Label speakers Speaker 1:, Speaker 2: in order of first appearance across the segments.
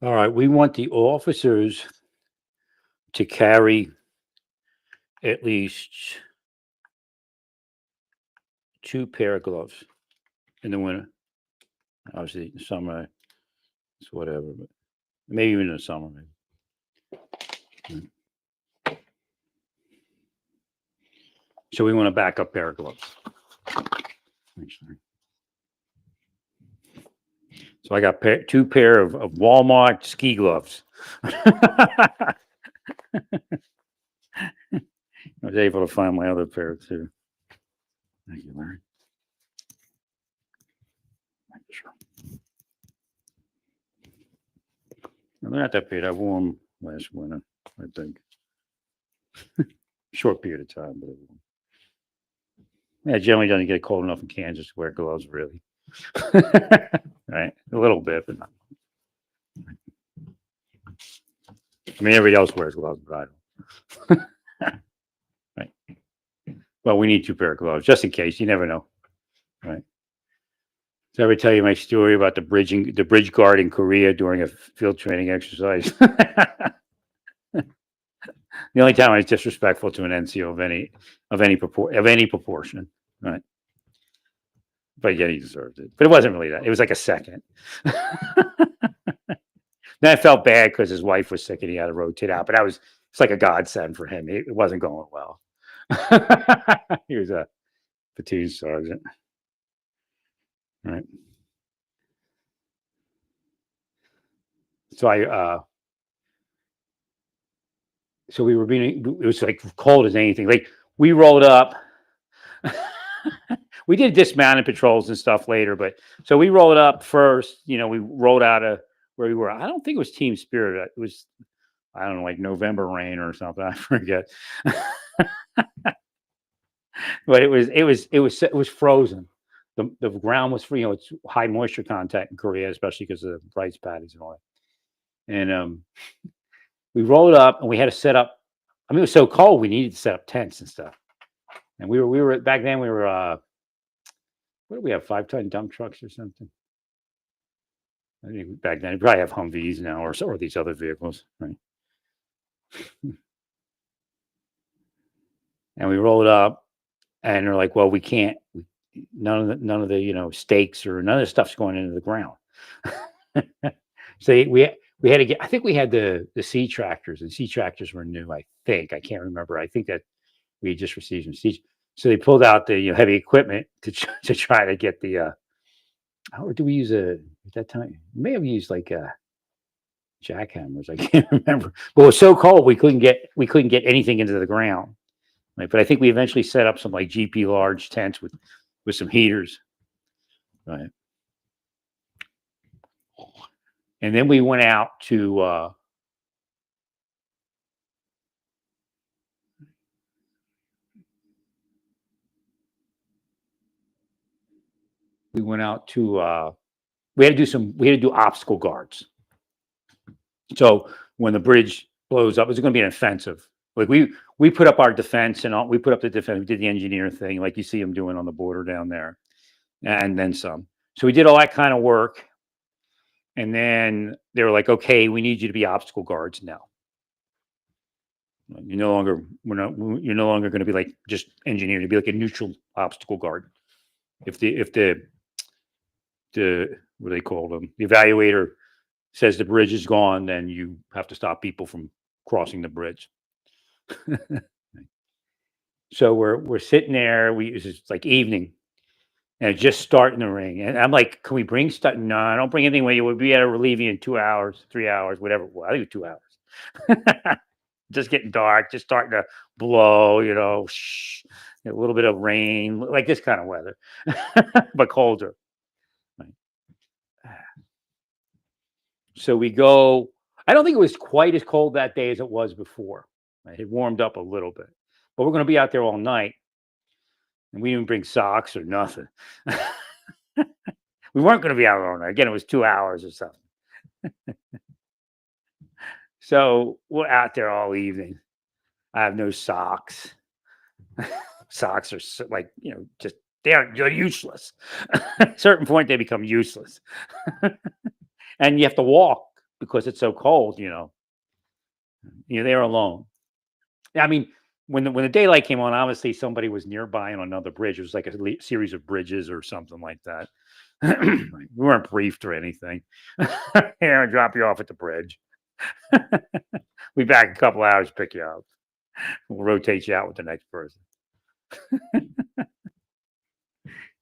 Speaker 1: All right, we want the officers to carry at least 2 pair of gloves in the winter. Obviously, in the summer, it's whatever, but maybe even in the summer, maybe. Mm. So we want a backup pair of gloves. Actually. So I got 2 pair of Walmart ski gloves. I was able to find my other pair too. Thank you, Larry. Sure. They're not that bad. I wore them last winter, I think. Short period of time, but yeah, generally doesn't get cold enough in Kansas to wear gloves, really. Right, a little bit, but not. I mean, everybody else wears gloves, but I don't. Right. Well, we need 2 pair of gloves just in case. You never know. Right. Did I ever tell you my story about the bridge guard in Korea during a field training exercise? The only time I was disrespectful to an NCO of any proportion, right? But yeah, he deserved it. But it wasn't really that. It was like a second. Then I felt bad because his wife was sick and he had to rotate out. But it's like a godsend for him. It wasn't going well. He was a platoon sergeant, right? So so we were being. It was like cold as anything. Like we rolled up. We did dismounted patrols and stuff later, but so we rolled up first. We rolled out of where we were. I don't think it was Team Spirit. It was, I don't know, like November rain or something. I forget. But it was frozen. The ground was free. It's high moisture content in Korea, especially because of the rice paddies and all that. And we rolled up and we had to set up. I mean, it was so cold we needed to set up tents and stuff. And we were back then. We were what do we have, 5-ton dump trucks or something? I think back then we probably have Humvees now or these other vehicles, right? And we rolled up, and they're like, "Well, we can't. None of the stakes or none of the stuff's going into the ground." So we had to get. I think we had the C tractors, and C tractors were new. I think I can't remember. I think that we had just received some C. So they pulled out the heavy equipment to try to get the. Or do we use at that time? We may have used like jackhammers. I can't remember. But it was so cold we couldn't get anything into the ground. Right. But I think we eventually set up some like GP large tents with some heaters. Right. And then we went out to we went out to we had to do obstacle guards. So when the bridge blows up, it's going to be an offensive. Like we put up our defense and all, we put up the defense. We did the engineer thing, like you see them doing on the border down there, and then some. So we did all that kind of work, and then they were like, "Okay, we need you to be obstacle guards now. You're no longer going to be like just engineer. To be like a neutral obstacle guard. If the what do they call them? The evaluator says the bridge is gone, then you have to stop people from crossing the bridge." So we're sitting there. It's like evening, and it's just starting to ring. And I'm like, "Can we bring stuff?" No, I don't bring anything with you. We'll be able to relieve you in 2 hours, 3 hours, whatever. Well, I think 2 hours. Just getting dark, just starting to blow. A little bit of rain, like this kind of weather, but colder. Right. So we go. I don't think it was quite as cold that day as it was before. Right? It warmed up a little bit, but we're going to be out there all night, and we didn't bring socks or nothing. We weren't going to be out all night. Again, it was 2 hours or something. So we're out there all evening. I have no socks. Socks are like just they're useless. At a certain point, they become useless, and you have to walk. because it's so cold, you're there alone. I mean, when the daylight came on, obviously somebody was nearby on another bridge. It was like a series of bridges or something like that. We weren't briefed or anything. Here, I'll drop you off at the bridge. Be back in a couple hours, pick you up. We'll rotate you out with the next person.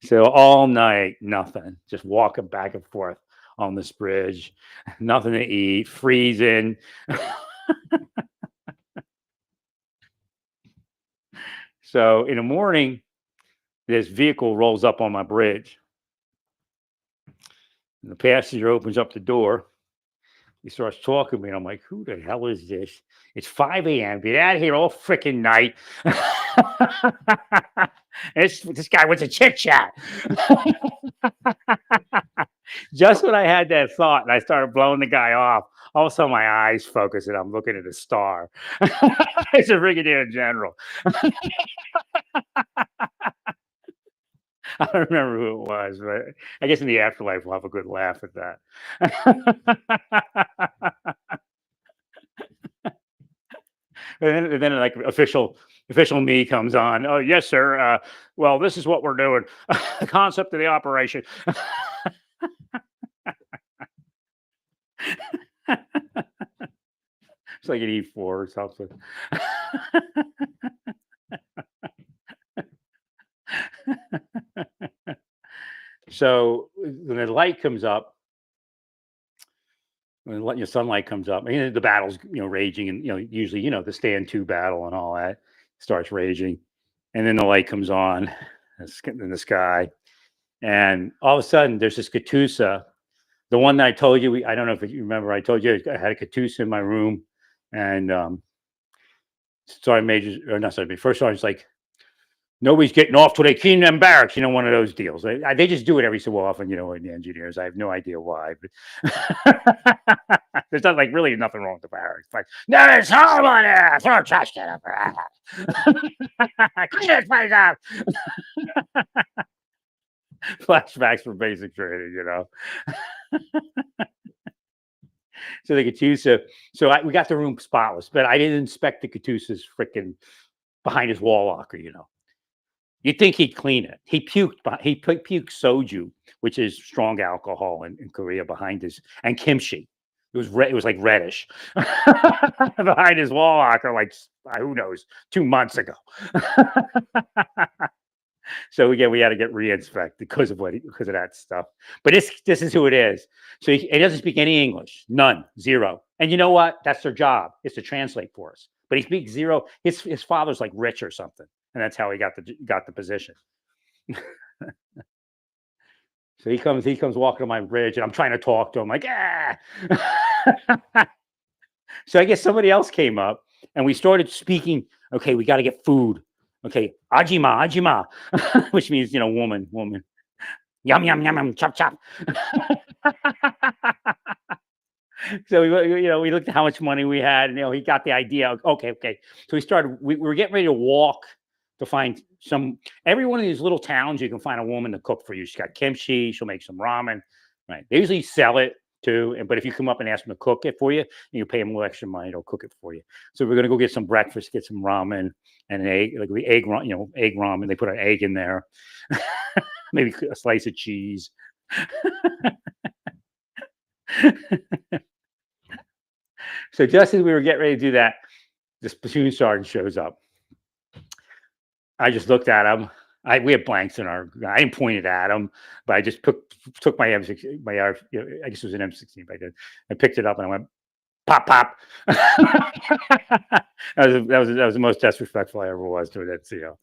Speaker 1: So all night, nothing. Just walking back and forth on this bridge. Nothing to eat, freezing. So in the morning, this vehicle rolls up on my bridge. And the passenger opens up the door. He starts talking to me, and I'm like, who the hell is this? It's 5 a.m. Get out of here all freaking night. This guy wants a chit chat. Just when I had that thought and I started blowing the guy off, all of a sudden my eyes focus and I'm looking at a star. It's a Brigadier General. I don't remember who it was, but I guess in the afterlife we'll have a good laugh at that. And then like official me comes on. Oh yes, sir. Well, this is what we're doing. The concept of the operation. It's like an E4 or something. So when the light comes up, when the sunlight comes up, the battle's raging, and usually the stand to battle and all that starts raging, and then the light comes on in the sky, and all of a sudden there's this Katyusha, the one that I told you. I don't know if you remember. I told you I had a Katyusha in my room, and Sergeant Major, or not Sergeant Major, First Sergeant's like, nobody's getting off till they clean them barracks. One of those deals. They just do it every so often, in the engineers. I have no idea why, but there's not really nothing wrong with the barracks. Like, there's harm on there. Throw a trash can up. Clean this place up. Flashbacks from basic training, So the Katyusha. So we got the room spotless, but I didn't inspect the Katyusha's freaking behind his wall locker. You'd think he'd clean it. He puked soju, which is strong alcohol in Korea, behind his, and kimchi. It was like reddish behind his wall locker, like who knows, 2 months ago. So again, we had to get re-inspected because of that stuff. But this is who it is. So he doesn't speak any English, none, zero. And you know what? That's their job, is to translate for us. But he speaks zero. His father's like rich or something, and that's how he got the position. So he comes walking on my bridge, and I'm trying to talk to him, like, ah. So I guess somebody else came up, and we started speaking. Okay, we got to get food. Okay, ajima, which means woman. Yum yum yum yum, chop chop. So we looked at how much money we had, and he got the idea. Okay. So we were getting ready to walk to find every one of these little towns. You can find a woman to cook for you. She's got kimchi. She'll make some ramen. Right? They usually sell it too. But if you come up and ask them to cook it for you, you pay them a little extra money. They'll cook it for you. So we're gonna go get some breakfast, get some ramen and an egg, like egg ramen. They put an egg in there, maybe a slice of cheese. So just as we were getting ready to do that, this platoon sergeant shows up. I just looked at him. We had blanks in our. I didn't point it at him, but I just took my M16, I guess it was an M16 back then. I picked it up and I went pop pop. that was the most disrespectful I ever was to an NCO.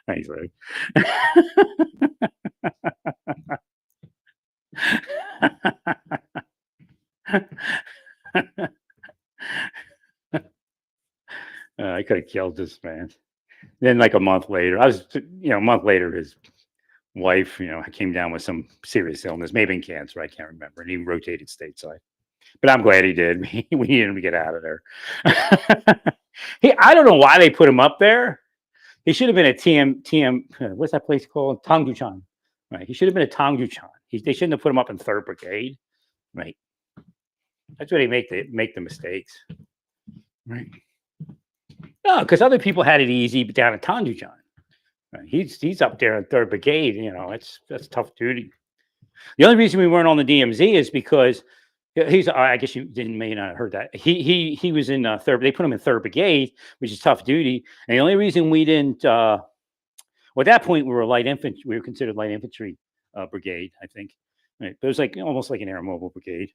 Speaker 1: Thanks, Larry. I could have killed this man. Then, like a month later, his wife, came down with some serious illness, maybe in cancer. I can't remember. And he rotated stateside. But I'm glad he did. We needed him to get out of there. I don't know why they put him up there. He should have been at TM. What's that place called? Tongducheon. Right. He should have been at Tongducheon. They shouldn't have put him up in 3rd Brigade, right? That's where they make the mistakes, right? No, because other people had it easy down at Tandujan. Right? He's up there in 3rd Brigade. That's tough duty. The only reason we weren't on the DMZ is because he's. I guess you may not have heard that. He was in 3rd. They put him in 3rd Brigade, which is tough duty. And the only reason we didn't. Well, at that point we were light infantry. We were considered light infantry brigade, I think. Right. But it was like almost like an air mobile brigade.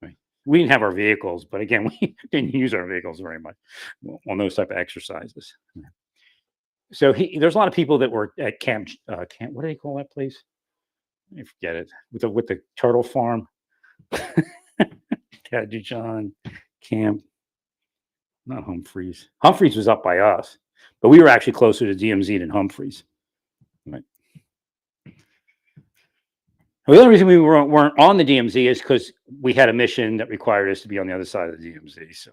Speaker 1: Right. We didn't have our vehicles, but again, we didn't use our vehicles very much on those type of exercises. So there's a lot of people that were at camp. What do they call that place? I forget it. With the turtle farm. Tandujan camp. Not Humphreys. Humphreys was up by us, but we were actually closer to DMZ than Humphreys. Right. The only reason we weren't on the DMZ is because we had a mission that required us to be on the other side of the DMZ. So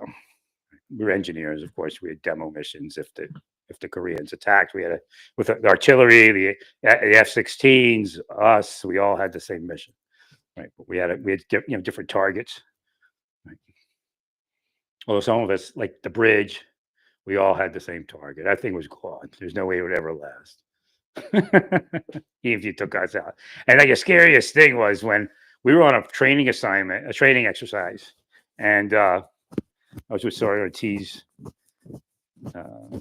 Speaker 1: we were engineers, of course. We had demo missions if the Koreans attacked. We had with the artillery, the F-16s, us. We all had the same mission, right? But we had different targets. Right? Although some of us, like the bridge, we all had the same target. That thing was gone. There's no way it would ever last. Even if you took us out. And like the scariest thing was when we were on a training assignment, a training exercise, and I was with Sergeant Ortiz.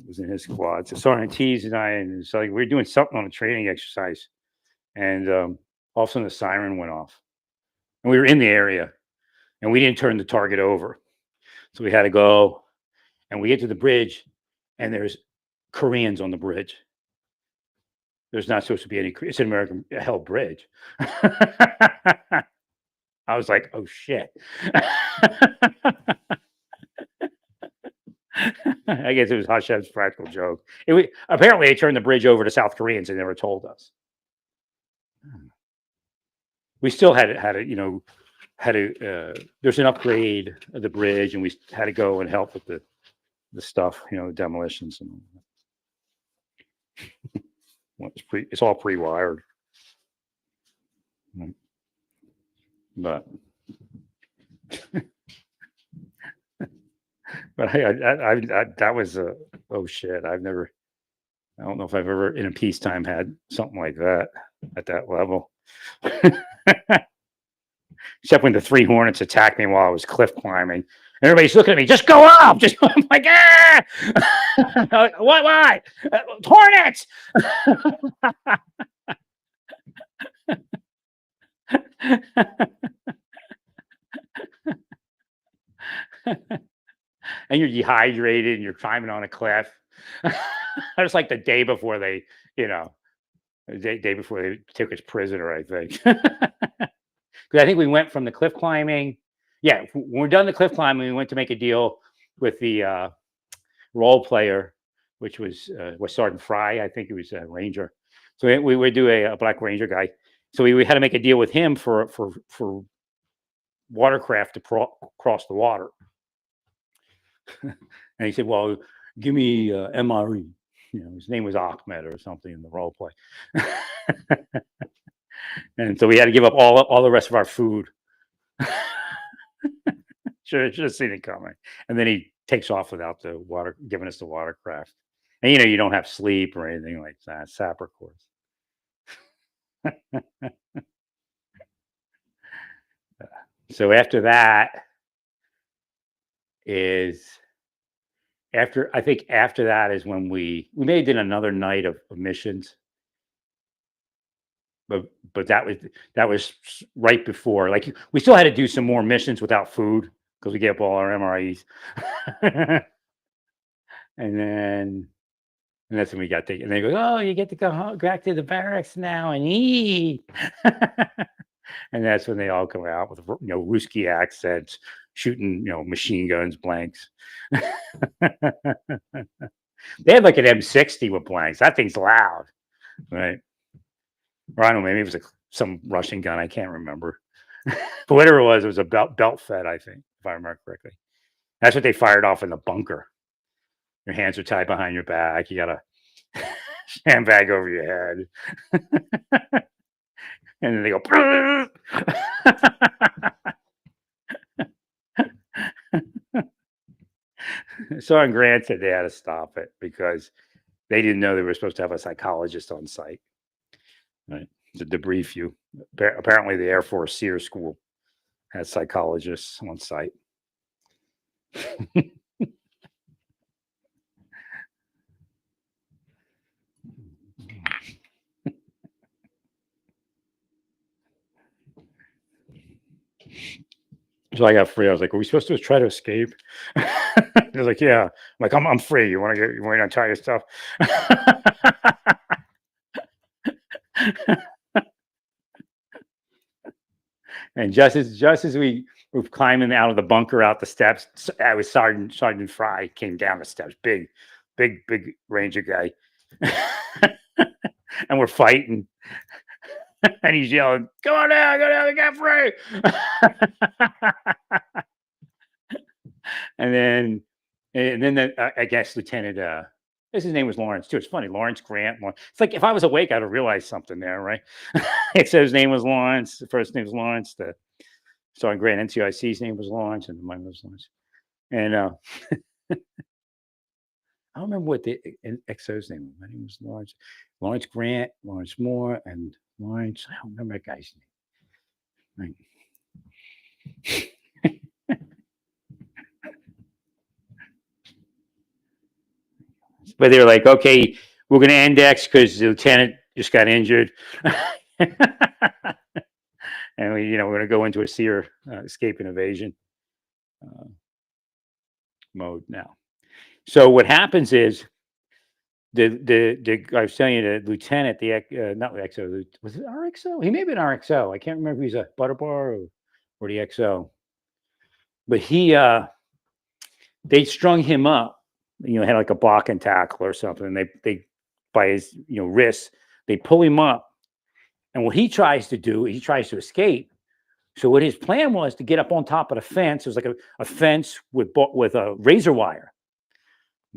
Speaker 1: Was in his squad. So Sergeant Ortiz and I, and so like we were doing something on a training exercise, and all of a sudden the siren went off, and we were in the area, and we didn't turn the target over, so we had to go, and we get to the bridge, and there's Koreans on the bridge. There's not supposed to be any. It's an American held bridge. I was like, oh shit. I guess it was Hashem's practical joke. Apparently they turned the bridge over to South Koreans and never told us. We still had to, there's an upgrade of the bridge, and we had to go and help with the stuff, the demolitions and all that. Well, it's all pre-wired. But but that was oh shit. I don't know if I've ever in a peacetime had something like that at that level. Except when the 3 Hornets attacked me while I was cliff climbing. Everybody's looking at me, just go up. I'm like, ah! Why? Hornets! And you're dehydrated and you're climbing on a cliff. It's like the day before the day before they took us prisoner, I think. Because I think we went from the cliff climbing. Yeah, when we're done the cliff climbing, we went to make a deal with the role player, which was Sergeant Fry. I think he was a ranger. So we would do a Black Ranger guy. So we had to make a deal with him for watercraft to cross the water. And he said, well, give me MRE. His name was Ahmed or something in the role play. And so we had to give up all the rest of our food. Should have seen it coming. And then he takes off without giving us the watercraft. And you don't have sleep or anything like that. Sapper course. So after that after that is when we may have done another night of missions. But that was right before, like we still had to do some more missions without food because we gave up all our MREs. and that's when we got taken. And they go, oh, you get to go back to the barracks now and eat. And that's when they all come out with Ruski accents, shooting machine guns, blanks. They had like an M60 with blanks. That thing's loud, right? Or I don't know, maybe it was some Russian gun. I can't remember. But whatever it was a belt fed, I think, if I remember correctly. That's what they fired off in the bunker. Your hands are tied behind your back. You got a sandbag over your head. And then they go. Sergeant Grant said they had to stop it because they didn't know they were supposed to have a psychologist on site, right, to debrief you. Apparently, the Air Force SEER school has psychologists on site. So I got free. I was like, "Are we supposed to try to escape?" He was like, "Yeah." I'm like, "I'm free. You want to get? You want to try your stuff?" And just as we were climbing out of the bunker, out the steps, I was Sergeant Fry came down the steps, big Ranger guy, and we're fighting, and he's yelling, "Come on down, go down, get free!" and then I guess Lieutenant his name was Lawrence too. It's funny, Lawrence Grant. It's like if I was awake, I'd have realized something there, right? It said his name was Lawrence. The first name was Lawrence. The Sergeant Grant NCIC's name was Lawrence, and mine was Lawrence. And I don't remember what the XO's name was. My name was Lawrence. Lawrence Grant, Lawrence Moore, and Lawrence. I don't remember that guy's name. Right. But they were like, "Okay, we're going to index because the lieutenant just got injured." And we're going to go into a SEER escape and evasion mode now. So what happens is the I was telling you, the lieutenant, not the XO, was it RXO? He may have been RXO. I can't remember if he's a butter bar or the XO. But they strung him up, had like a Bakken tackle or something. They by his wrists, they pull him up. And what he tries to do, he tries to escape. So what his plan was to get up on top of the fence. It was like a fence with a razor wire.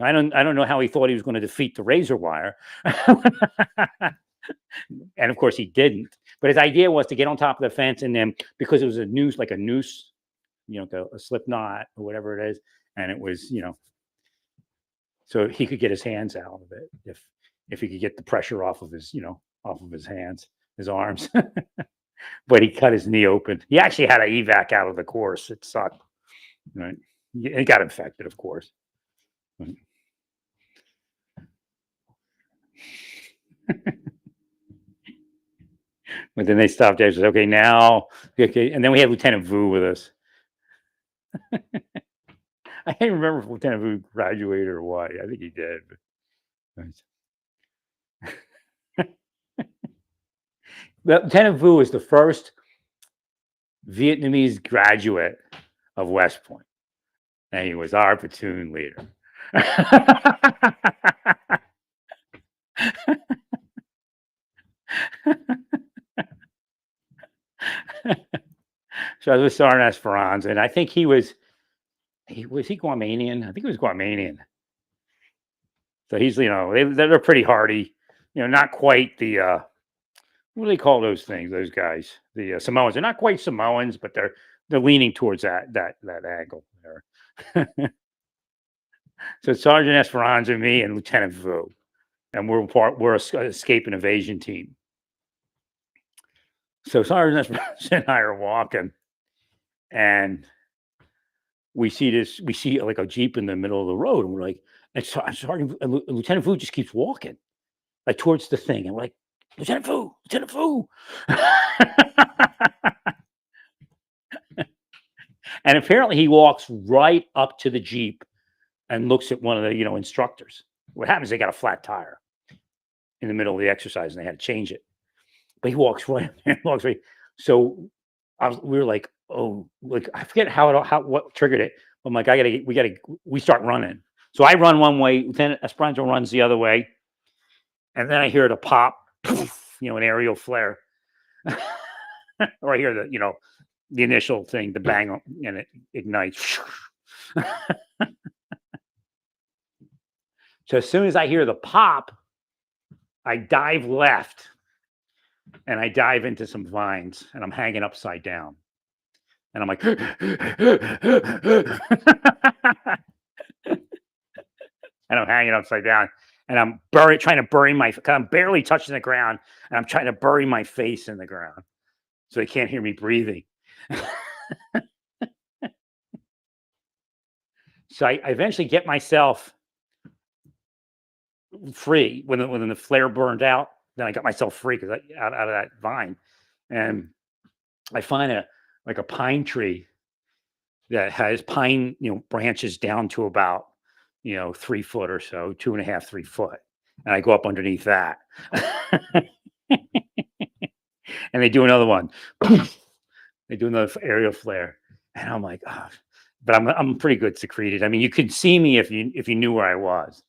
Speaker 1: I don't know how he thought he was going to defeat the razor wire. And of course he didn't. But his idea was to get on top of the fence, and then because it was a noose, like a noose, a slip knot or whatever it is, and it was, so he could get his hands out of it if he could get the pressure off of his hands, his arms. But he cut his knee open. He actually had an evac out of the course. It sucked. Right? It got infected, of course. Right. But then they stopped there and said, "Okay, now." Okay. And then we had Lieutenant Vu with us. I can't remember if Lieutenant Vu graduated or what. I think he did. But Lieutenant Vu is the first Vietnamese graduate of West Point, and he was our platoon leader. So I was with Sergeant Esperanza, and I think he was Guamanian? I think he was Guamanian. So he's, they're pretty hardy, not quite the what do they call those things? Those guys, the Samoans. They're not quite Samoans, but they're leaning towards that angle there. So Sergeant Esperanza, me, and Lieutenant Vu, and we're a escape and evasion team. So Sergeant Esperanza and I are walking, and we see like a Jeep in the middle of the road, and we're like, and Sergeant Lieutenant Vu just keeps walking like towards the thing, and we're like, "Lieutenant Vu." And apparently he walks right up to the Jeep and looks at one of the instructors. What happens? They got a flat tire in the middle of the exercise, and they had to change it. But he walks right. So we were like, "Oh," like I forget what triggered it. I'm like, we start running. So I run one way, Lieutenant Esperanza runs the other way, and then I hear the pop, an aerial flare, or I hear the initial thing, the bang, and it ignites. So as soon as I hear the pop, I dive left, and I dive into some vines, and I'm hanging upside down, and I'm like, and I'm hanging upside down, and I'm trying to bury my. I'm barely touching the ground, and I'm trying to bury my face in the ground so they can't hear me breathing. So I eventually get myself free when the flare burned out. Then I got myself free because out of that vine, and I find a pine tree that has pine branches down to about 3 foot or so, 2.5 3 foot, and I go up underneath that, and they do another one. They do another aerial flare, and I'm like, oh. But I'm pretty good secreted. I mean, you could see me if you knew where I was.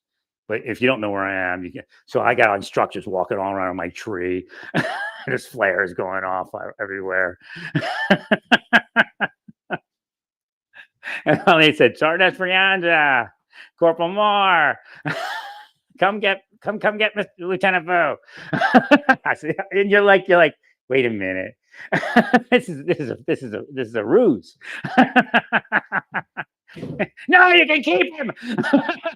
Speaker 1: But if you don't know where I am, you can. So I got instructors walking all around my tree. There's flares going off everywhere. And they said, Sergeant Frianda, Corporal Moore, come get Mr. Lieutenant Vu. I said, and you're like, wait a minute. this is a ruse. No, you can keep him.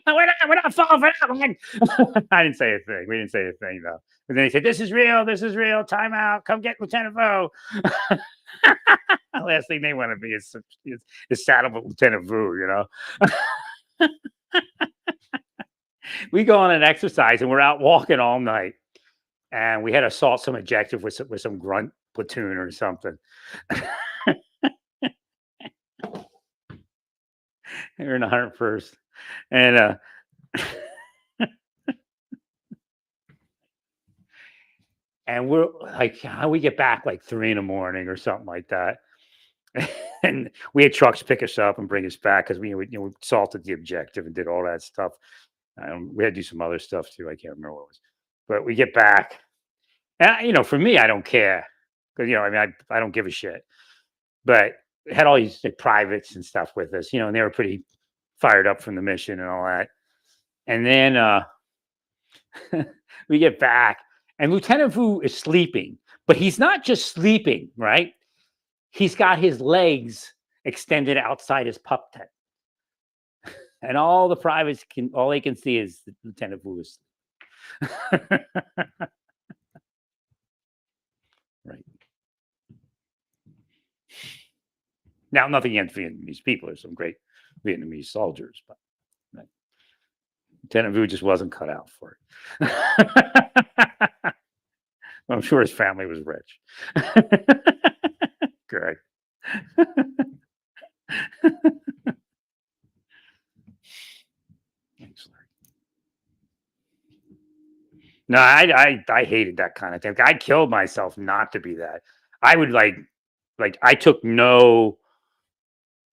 Speaker 1: we're not falling for that one. I didn't say a thing. We didn't say a thing though. But then they said, this is real. Time out. Come get Lieutenant Vu. Last thing they want to be is saddled with Lieutenant Vu, We go on an exercise and we're out walking all night. And we had to assault some objective with some grunt platoon or something. We're in the 101st. And and we're like, how we get back like 3 a.m. or something like that. And we had trucks pick us up and bring us back because we assaulted the objective and did all that stuff. We had to do some other stuff too. I can't remember what it was, but we get back, and for me, I don't care because I mean, I don't give a shit. But we had all these privates and stuff with us, and they were pretty fired up from the mission and all that. And then we get back, and Lieutenant Vu is sleeping, but he's not just sleeping, right? He's got his legs extended outside his pup tent. And all the privates all they can see is Lieutenant Vu is sleeping. Right. Now, nothing against Vietnamese people. There's some great Vietnamese soldiers, but right. Lieutenant Vu just wasn't cut out for it. I'm sure his family was rich. Great. Thanks, Larry. No, I hated that kind of thing. I killed myself not to be that. I would like I took no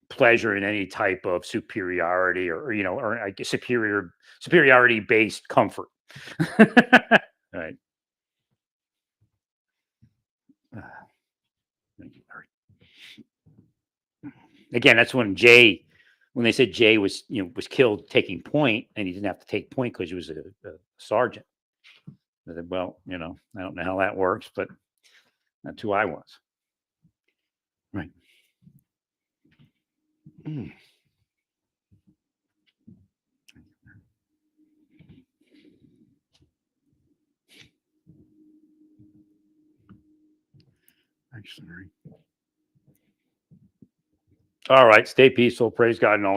Speaker 1: pleasure in any type of superiority or like superiority based comfort. Right. Thank you, Larry. Again, that's when they said Jay was killed taking point, and he didn't have to take point because he was a sergeant. I said, well, I don't know how that works, but that's who I was. Right. Thanks, Larry. All right. Stay peaceful. Praise God and all.